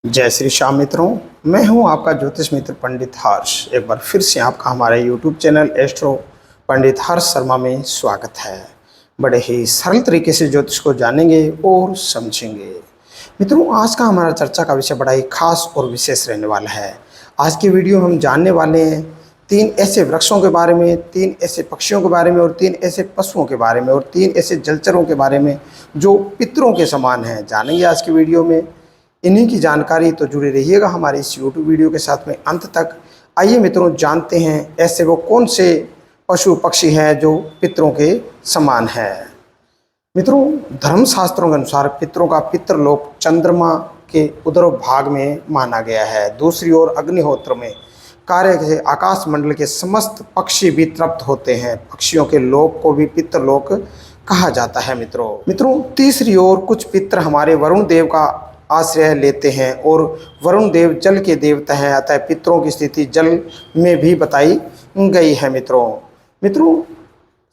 जय श्री श्याम मित्रों। मैं हूं आपका ज्योतिष मित्र पंडित हर्ष। एक बार फिर से आपका हमारे YouTube चैनल एस्ट्रो पंडित हर्ष शर्मा में स्वागत है। बड़े ही सरल तरीके से ज्योतिष को जानेंगे और समझेंगे। मित्रों, आज का हमारा चर्चा का विषय बड़ा ही खास और विशेष रहने वाला है। आज की वीडियो में हम जानने वाले हैं 3 ऐसे वृक्षों के बारे में, 3 ऐसे पक्षियों के बारे में और 3 ऐसे पशुओं के बारे में और 3 ऐसे जलचरों के बारे में जो पितरों के समान हैं। जानेंगे आज की वीडियो में इन्हीं की जानकारी। तो जुड़े रहिएगा हमारे इस YouTube वीडियो के साथ में अंत तक। आइए मित्रों, जानते हैं ऐसे वो कौन से पशु पक्षी हैं जो पितरों के समान हैं। मित्रों, धर्मशास्त्रों के अनुसार पितरों का पितृलोक चंद्रमा के उदर भाग में माना गया है। दूसरी ओर अग्निहोत्र में कार्य से आकाश मंडल के समस्त पक्षी भी तृप्त होते हैं। पक्षियों के लोक को भी पितृलोक कहा जाता है। मित्रों, तीसरी ओर कुछ पितर हमारे वरुण देव का आश्रय लेते हैं और वरुण देव जल के देवता हैं, अतः पितरों की स्थिति जल में भी बताई गई है। मित्रों,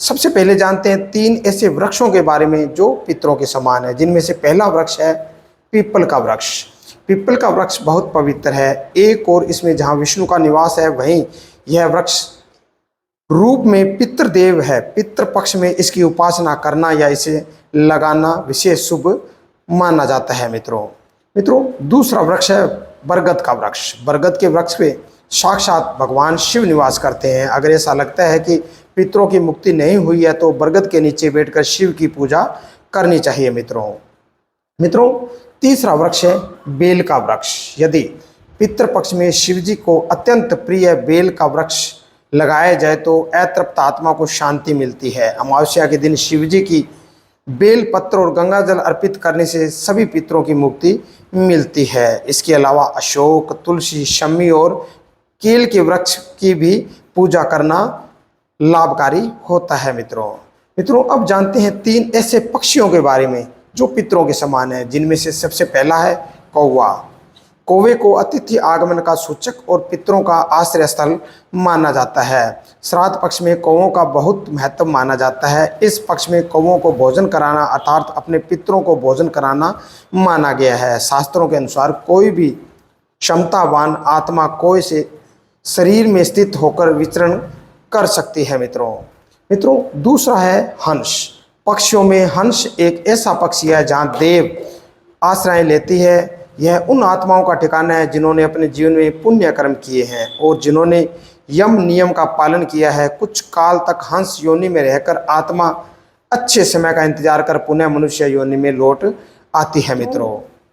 सबसे पहले जानते हैं 3 ऐसे वृक्षों के बारे में जो पितरों के समान है, जिनमें से पहला वृक्ष है पीपल का वृक्ष। पीपल का वृक्ष बहुत पवित्र है। एक और इसमें जहाँ विष्णु का निवास है, वहीं यह वृक्ष रूप में पितृदेव है। पितृ पक्ष में इसकी उपासना करना या इसे लगाना विशेष शुभ माना जाता है। मित्रों, दूसरा वृक्ष है बरगद का वृक्ष। बरगद के वृक्ष पे साक्षात भगवान शिव निवास करते हैं। अगर ऐसा लगता है कि पितरों की मुक्ति नहीं हुई है तो बरगद के नीचे बैठकर शिव की पूजा करनी चाहिए। मित्रों, तीसरा वृक्ष है बेल का वृक्ष। यदि पितृपक्ष में शिव जी को अत्यंत प्रिय बेल का वृक्ष लगाया जाए तो अतृप्त आत्मा को शांति मिलती है। अमावस्या के दिन शिव जी की बेल पत्र और गंगा जल अर्पित करने से सभी पितरों की मुक्ति मिलती है। इसके अलावा अशोक, तुलसी, शमी और केल के वृक्ष की भी पूजा करना लाभकारी होता है। मित्रों, अब जानते हैं 3 ऐसे पक्षियों के बारे में जो पितरों के समान है, जिनमें से सबसे पहला है कौवा। कौवे को अतिथि आगमन का सूचक और पितरों का आश्रय स्थल माना जाता है। श्राद्ध पक्ष में कौवों का बहुत महत्व माना जाता है। इस पक्ष में कौवों को भोजन कराना अर्थात अपने पितरों को भोजन कराना माना गया है। शास्त्रों के अनुसार कोई भी क्षमतावान आत्मा कौवे से शरीर में स्थित होकर विचरण कर सकती है। मित्रों, दूसरा है हंस। पक्षियों में हंस एक ऐसा पक्षी है जहाँ देव आश्रय लेती है। यह उन आत्माओं का ठिकाना है जिन्होंने अपने जीवन में पुण्य कर्म किए हैं और जिन्होंने यम नियम का पालन किया है। कुछ काल तक हंस योनि में रहकर आत्मा अच्छे समय का इंतजार कर पुनः मनुष्य योनि में लौट आती है।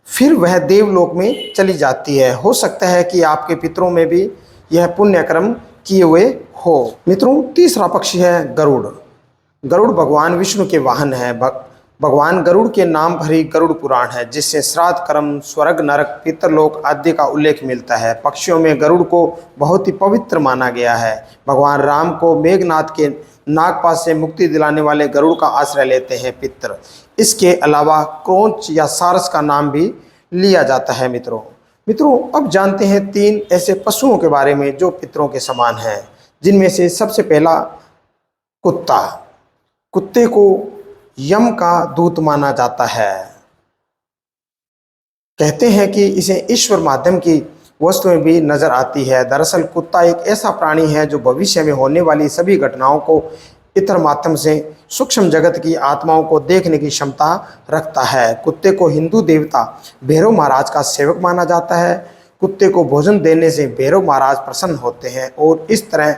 फिर वह देवलोक में चली जाती है। हो सकता है कि आपके पितरों में भी यह पुण्य कर्म किए हुए हो। मित्रों, तीसरा पक्षी है गरुड़। गरुड़ भगवान विष्णु के वाहन है। भगवान गरुड़ के नाम भरी गरुड़ पुराण है, जिससे श्राद्ध कर्म, स्वर्ग, नरक, पितरलोक आदि का उल्लेख मिलता है। पक्षियों में गरुड़ को बहुत ही पवित्र माना गया है। भगवान राम को मेघनाथ के नागपाश से मुक्ति दिलाने वाले गरुड़ का आश्रय लेते हैं पितर। इसके अलावा क्रोंच या सारस का नाम भी लिया जाता है। मित्रों, अब जानते हैं 3 ऐसे पशुओं के बारे में जो पितरों के समान हैं, जिनमें से सबसे पहला कुत्ता। कुत्ते को यम का दूत माना जाता है। कहते हैं कि इसे ईश्वर माध्यम की वस्तुएं भी नजर आती है। दरअसल कुत्ता एक ऐसा प्राणी है जो भविष्य में होने वाली सभी घटनाओं को इतर माध्यम से सूक्ष्म जगत की आत्माओं को देखने की क्षमता रखता है। कुत्ते को हिंदू देवता भैरव महाराज का सेवक माना जाता है। कुत्ते को भोजन देने से भैरव महाराज प्रसन्न होते हैं और इस तरह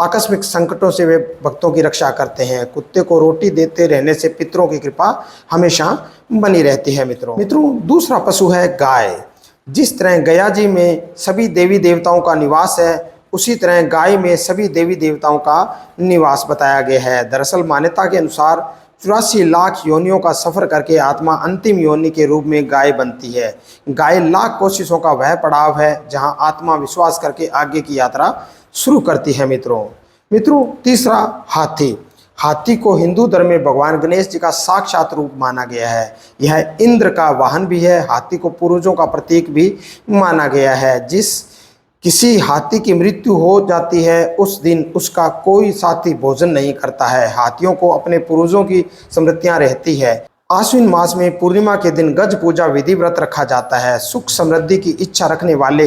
आकस्मिक संकटों से वे भक्तों की रक्षा करते हैं। कुत्ते को रोटी देते रहने से पितरों की कृपा हमेशा बनी रहती है। मित्रों, दूसरा पशु है गाय। जिस तरह गया जी में सभी देवी देवताओं का निवास है, उसी तरह गाय में सभी देवी देवताओं का निवास बताया गया है। दरअसल मान्यता के अनुसार 84 लाख योनियों का सफर करके आत्मा अंतिम योनि के रूप में गाय बनती है। गाय लाख कोशिशों का वह पड़ाव है जहां आत्मा विश्वास करके आगे की यात्रा शुरू करती है। मित्रों, तीसरा हाथी। हाथी को हिंदू धर्म में भगवान गणेश जी का साक्षात रूप माना गया है। यह इंद्र का वाहन भी है। हाथी को पूर्वजों का प्रतीक भी माना गया है। जिस किसी हाथी की मृत्यु हो जाती है उस दिन उसका कोई साथी भोजन नहीं करता है। हाथियों को अपने पूर्वजों की स्मृतियां रहती है। आश्विन मास में पूर्णिमा के दिन गज पूजा विधि व्रत रखा जाता है। सुख समृद्धि की इच्छा रखने वाले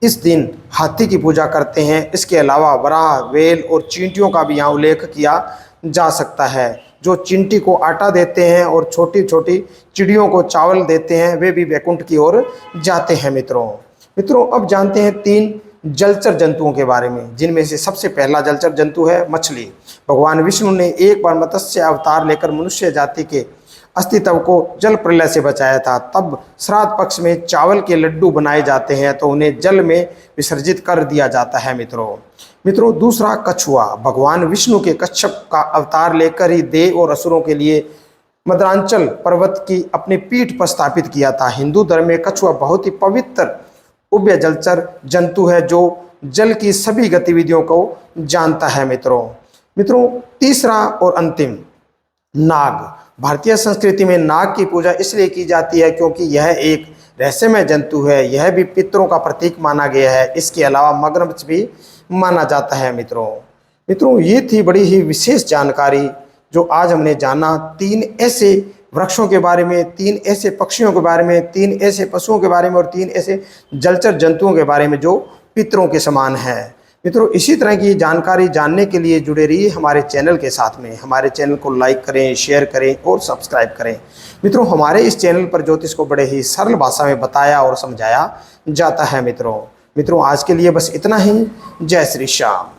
इस दिन हाथी की पूजा करते हैं। इसके अलावा वराह, वेल और चींटियों का भी यहाँ उल्लेख किया जा सकता है। जो चींटी को आटा देते हैं और छोटी छोटी चिड़ियों को चावल देते हैं, वे भी वैकुंठ की ओर जाते हैं। मित्रों अब जानते हैं 3 जलचर जंतुओं के बारे में, जिनमें से सबसे पहला जलचर जंतु है मछली। भगवान विष्णु ने एक बार मत्स्य अवतार लेकर मनुष्य जाति के अस्तित्व को जल प्रलय से बचाया था। तब श्राद्ध पक्ष में चावल के लड्डू बनाए जाते हैं तो उन्हें जल में विसर्जित कर दिया जाता है। मित्रों दूसरा कछुआ। भगवान विष्णु के कच्छप का अवतार लेकर ही देव और असुरों के लिए मदरांचल पर्वत की अपनी पीठ पर स्थापित किया था। हिंदू धर्म में कछुआ बहुत ही पवित्र उभय जलचर जंतु है जो जल की सभी गतिविधियों को जानता है। मित्रों तीसरा और अंतिम, नाग। भारतीय संस्कृति में नाग की पूजा इसलिए की जाती है क्योंकि यह एक रहस्यमय जंतु है। यह भी पितरों का प्रतीक माना गया है। इसके अलावा मगरमच्छ भी माना जाता है। मित्रों ये थी बड़ी ही विशेष जानकारी जो आज हमने जाना 3 ऐसे वृक्षों के बारे में, 3 ऐसे पक्षियों के बारे में, 3 ऐसे पशुओं के बारे में और 3 ऐसे जलचर जंतुओं के बारे में जो पितरों के समान है। मित्रों इसी तरह की जानकारी जानने के लिए जुड़े रहिए हमारे चैनल के साथ में। हमारे चैनल को लाइक करें, शेयर करें और सब्सक्राइब करें। मित्रों हमारे इस चैनल पर ज्योतिष को बड़े ही सरल भाषा में बताया और समझाया जाता है। मित्रों आज के लिए बस इतना ही। जय श्री श्याम।